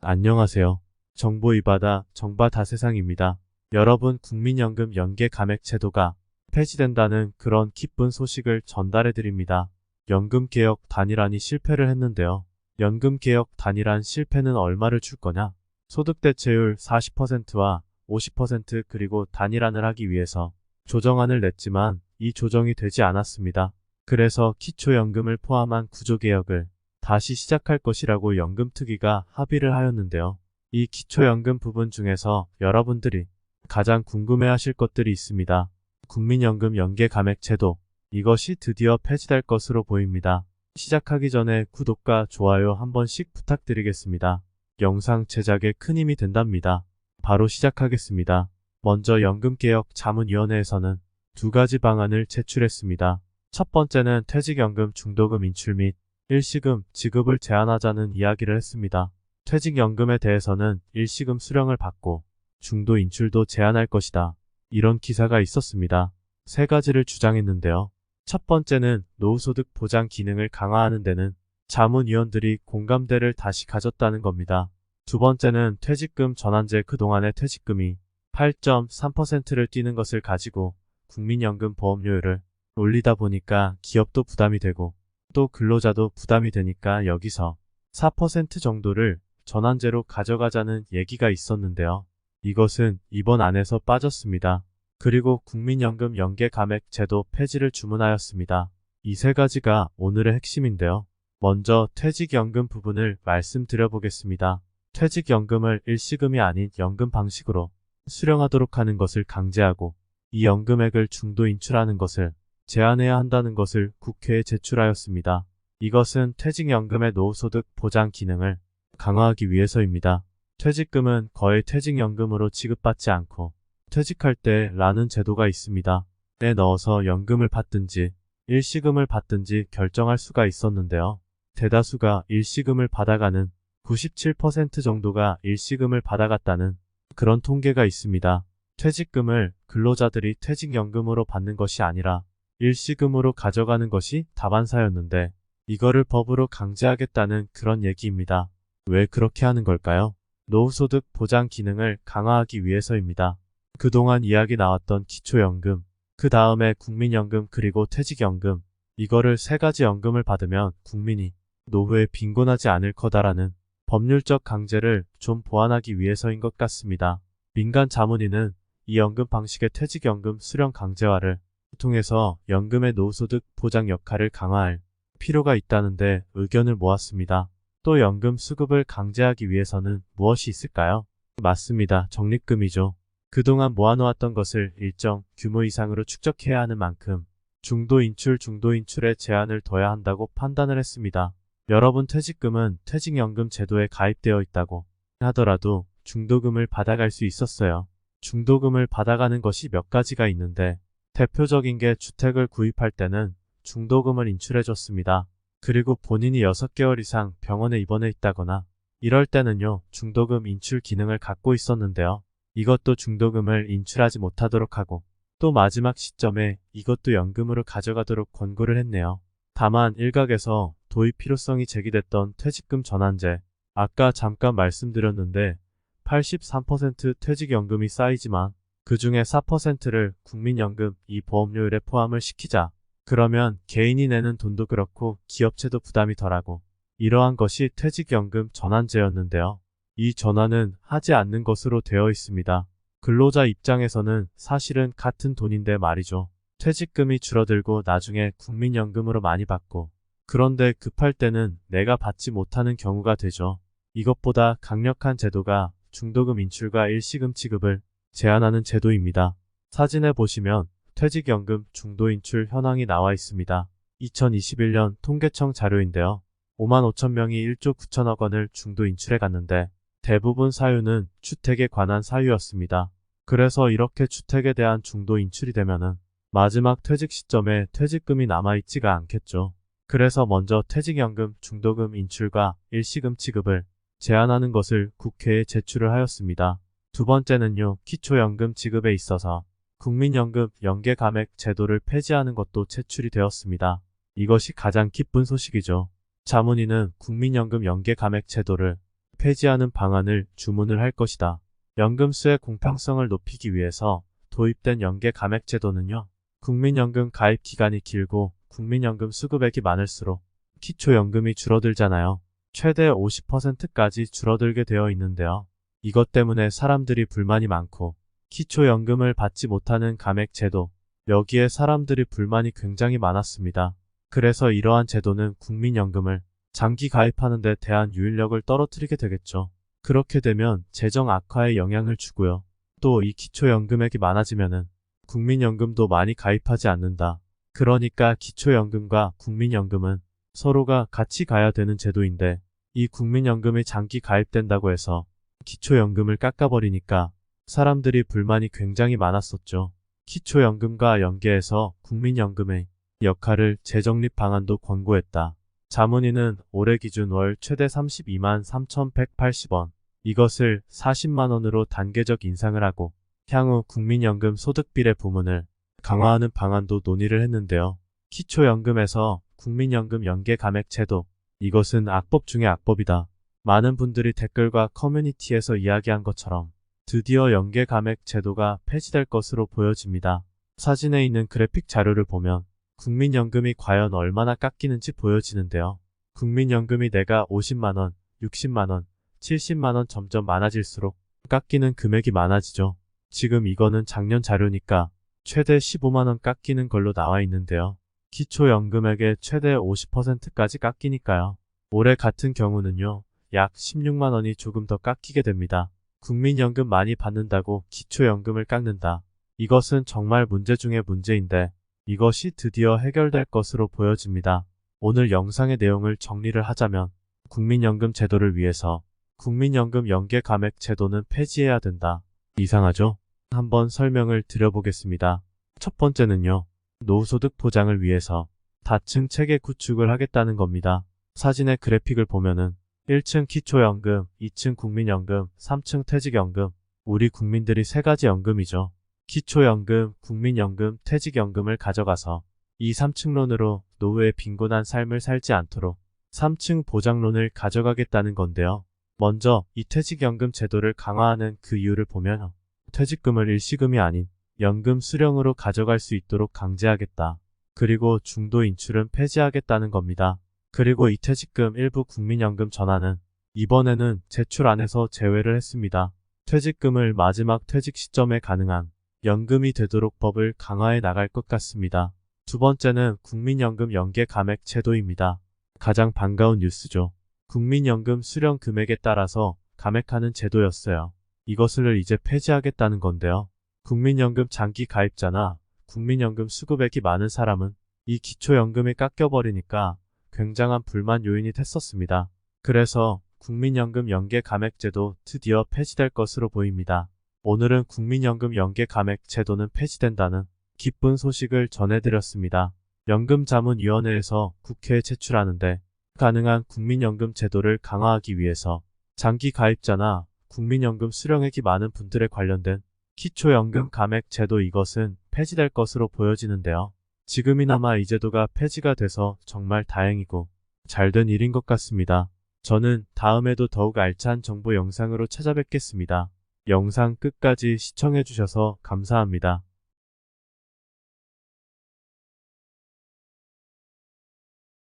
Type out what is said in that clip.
안녕하세요. 정보 이바다 정바다 세상입니다. 여러분, 국민연금 연계 감액 제도가 폐지된다는 그런 기쁜 소식을 전달해 드립니다. 연금개혁 단일안이 실패를 했는데요. 연금개혁 단일안 실패는 얼마를 줄 거냐? 소득 대체율 40%와 50% 그리고 단일안을 하기 위해서 조정안을 냈지만 이 조정이 되지 않았습니다. 그래서 기초연금을 포함한 구조개혁을 다시 시작할 것이라고 연금특위가 합의를 하였는데요. 이 기초연금 부분 중에서 여러분들이 가장 궁금해하실 것들이 있습니다. 국민연금 연계 감액 제도, 이것이 드디어 폐지될 것으로 보입니다. 시작하기 전에 구독과 좋아요 한 번씩 부탁드리겠습니다. 영상 제작에 큰 힘이 된답니다. 바로 시작하겠습니다. 먼저 연금개혁 자문위원회에서는 두 가지 방안을 제출했습니다. 첫 번째는 퇴직연금 중도금 인출 및 일시금 지급을 제한하자는 이야기를 했습니다. 퇴직연금에 대해서는 일시금 수령을 받고 중도 인출도 제한할 것이다. 이런 기사가 있었습니다. 세 가지를 주장했는데요. 첫 번째는 노후소득 보장 기능을 강화하는 데는 자문위원들이 공감대를 다시 가졌다는 겁니다. 두 번째는 퇴직금 전환제, 그동안의 퇴직금이 8.3%를 뛰는 것을 가지고 국민연금 보험료율을 올리다 보니까 기업도 부담이 되고 또 근로자도 부담이 되니까 여기서 4% 정도를 전환제로 가져가자는 얘기가 있었는데요. 이것은 이번 안에서 빠졌습니다. 그리고 국민연금 연계 감액 제도 폐지를 주문하였습니다. 이 세 가지가 오늘의 핵심인데요. 먼저 퇴직연금 부분을 말씀드려보겠습니다. 퇴직연금을 일시금이 아닌 연금 방식으로 수령하도록 하는 것을 강제하고 이 연금액을 중도 인출하는 것을 제한해야 한다는 것을 국회에 제출하였습니다. 이것은 퇴직연금의 노후소득 보장 기능을 강화하기 위해서입니다. 퇴직금은 거의 퇴직연금으로 지급받지 않고 퇴직할 때 라는 제도가 있습니다. 에 넣어서 연금을 받든지 일시금을 받든지 결정할 수가 있었는데요. 대다수가 일시금을 받아가는 97% 정도가 일시금을 받아갔다는 그런 통계가 있습니다. 퇴직금을 근로자들이 퇴직연금으로 받는 것이 아니라 일시금으로 가져가는 것이 다반사였는데 이거를 법으로 강제하겠다는 그런 얘기입니다. 왜 그렇게 하는 걸까요? 노후소득 보장 기능을 강화하기 위해서입니다. 그동안 이야기 나왔던 기초연금, 그 다음에 국민연금 그리고 퇴직연금, 이거를 세 가지 연금을 받으면 국민이 노후에 빈곤하지 않을 거다라는 법률적 강제를 좀 보완하기 위해서인 것 같습니다. 민간 자문위는 이 연금 방식의 퇴직연금 수령 강제화를 통해서 연금의 노후소득 보장 역할을 강화할 필요가 있다는데 의견을 모았습니다. 또 연금 수급을 강제하기 위해서는 무엇이 있을까요? 맞습니다. 적립금이죠. 그동안 모아놓았던 것을 일정 규모 이상으로 축적해야 하는 만큼 중도 인출에 제한을 둬야 한다고 판단을 했습니다. 여러분, 퇴직금은 퇴직연금 제도에 가입되어 있다고 하더라도 중도금을 받아갈 수 있었어요. 중도금을 받아가는 것이 몇 가지가 있는데 대표적인 게 주택을 구입할 때는 중도금을 인출해줬습니다. 그리고 본인이 6개월 이상 병원에 입원해 있다거나 이럴 때는요, 중도금 인출 기능을 갖고 있었는데요. 이것도 중도금을 인출하지 못하도록 하고 또 마지막 시점에 이것도 연금으로 가져가도록 권고를 했네요. 다만 일각에서 도입 필요성이 제기됐던 퇴직금 전환제, 아까 잠깐 말씀드렸는데 83% 퇴직연금이 쌓이지만 그 중에 4%를 국민연금 이 보험료율에 포함을 시키자. 그러면 개인이 내는 돈도 그렇고 기업체도 부담이 덜하고 이러한 것이 퇴직연금 전환제였는데요. 이 전환은 하지 않는 것으로 되어 있습니다. 근로자 입장에서는 사실은 같은 돈인데 말이죠. 퇴직금이 줄어들고 나중에 국민연금으로 많이 받고 그런데 급할 때는 내가 받지 못하는 경우가 되죠. 이것보다 강력한 제도가 중도금 인출과 일시금 지급을 제한하는 제도입니다. 사진에 보시면 퇴직연금 중도인출 현황이 나와 있습니다. 2021년 통계청 자료인데요. 55,000명이 1조 9천억 원을 중도인출해 갔는데 대부분 사유는 주택에 관한 사유였습니다. 그래서 이렇게 주택에 대한 중도인출이 되면은 마지막 퇴직 시점에 퇴직금이 남아있지가 않겠죠. 그래서 먼저 퇴직연금 중도금 인출과 일시금 지급을 제한하는 것을 국회에 제출을 하였습니다. 두 번째는요, 기초연금 지급에 있어서 국민연금 연계 감액 제도를 폐지하는 것도 제출이 되었습니다. 이것이 가장 기쁜 소식이죠. 자문위는 국민연금 연계 감액 제도를 폐지하는 방안을 주문을 할 것이다. 연금수의 공평성을 높이기 위해서 도입된 연계감액제도는요. 국민연금 가입 기간이 길고 국민연금 수급액이 많을수록 기초연금이 줄어들잖아요. 최대 50%까지 줄어들게 되어 있는데요. 이것 때문에 사람들이 불만이 많고 기초연금을 받지 못하는 감액제도, 여기에 사람들이 불만이 굉장히 많았습니다. 그래서 이러한 제도는 국민연금을 장기 가입하는 데 대한 유인력을 떨어뜨리게 되겠죠. 그렇게 되면 재정 악화에 영향을 주고요. 또 이 기초연금액이 많아지면은 국민연금도 많이 가입하지 않는다. 그러니까 기초연금과 국민연금은 서로가 같이 가야 되는 제도인데 이 국민연금이 장기 가입된다고 해서 기초연금을 깎아버리니까 사람들이 불만이 굉장히 많았었죠. 기초연금과 연계해서 국민연금의 역할을 재정립 방안도 권고했다. 자문위는 올해 기준 월 최대 32만 3,180원, 이것을 40만원으로 단계적 인상을 하고 향후 국민연금 소득비례 부문을 강화하는 방안도 논의를 했는데요. 기초연금에서 국민연금 연계감액제도, 이것은 악법 중의 악법이다. 많은 분들이 댓글과 커뮤니티에서 이야기한 것처럼 드디어 연계감액제도가 폐지될 것으로 보여집니다. 사진에 있는 그래픽 자료를 보면 국민연금이 과연 얼마나 깎이는지 보여지는데요. 국민연금이 내가 50만원, 60만원, 70만원 점점 많아질수록 깎이는 금액이 많아지죠. 지금 이거는 작년 자료니까 최대 15만원 깎이는 걸로 나와 있는데요. 기초연금액의 최대 50%까지 깎이니까요. 올해 같은 경우는요. 약 16만원이 조금 더 깎이게 됩니다. 국민연금 많이 받는다고 기초연금을 깎는다. 이것은 정말 문제 중의 문제인데 이것이 드디어 해결될 것으로 보여집니다. 오늘 영상의 내용을 정리를 하자면 국민연금 제도를 위해서 국민연금 연계감액 제도는 폐지해야 된다. 이상하죠? 한번 설명을 드려보겠습니다. 첫 번째는요. 노후소득 보장을 위해서 다층 체계 구축을 하겠다는 겁니다. 사진의 그래픽을 보면은 1층 기초연금, 2층 국민연금, 3층 퇴직연금, 우리 국민들이 세 가지 연금이죠. 기초연금, 국민연금, 퇴직연금을 가져가서 2, 3층론으로 노후에 빈곤한 삶을 살지 않도록 3층 보장론을 가져가겠다는 건데요. 먼저 이 퇴직연금 제도를 강화하는 그 이유를 보면 퇴직금을 일시금이 아닌 연금 수령으로 가져갈 수 있도록 강제하겠다. 그리고 중도 인출은 폐지하겠다는 겁니다. 그리고 이 퇴직금 일부 국민연금 전환은 이번에는 제출 안에서 제외를 했습니다. 퇴직금을 마지막 퇴직 시점에 가능한 연금이 되도록 법을 강화해 나갈 것 같습니다. 두 번째는 국민연금 연계감액 제도입니다. 가장 반가운 뉴스죠. 국민연금 수령 금액에 따라서 감액하는 제도였어요. 이것을 이제 폐지하겠다는 건데요. 국민연금 장기 가입자나 국민연금 수급액이 많은 사람은 이 기초연금이 깎여버리니까 굉장한 불만 요인이 됐었습니다. 그래서 국민연금 연계감액제도 드디어 폐지될 것으로 보입니다. 오늘은 국민연금 연계감액 제도는 폐지된다는 기쁜 소식을 전해드렸습니다. 연금자문위원회에서 국회에 제출하는데 가능한 국민연금 제도를 강화하기 위해서 장기 가입자나 국민연금 수령액이 많은 분들에 관련된 기초연금 감액 제도, 이것은 폐지될 것으로 보여지는데요. 지금이나마 이 제도가 폐지가 돼서 정말 다행이고 잘된 일인 것 같습니다. 저는 다음에도 더욱 알찬 정보 영상으로 찾아뵙겠습니다. 영상 끝까지 시청해주셔서 감사합니다.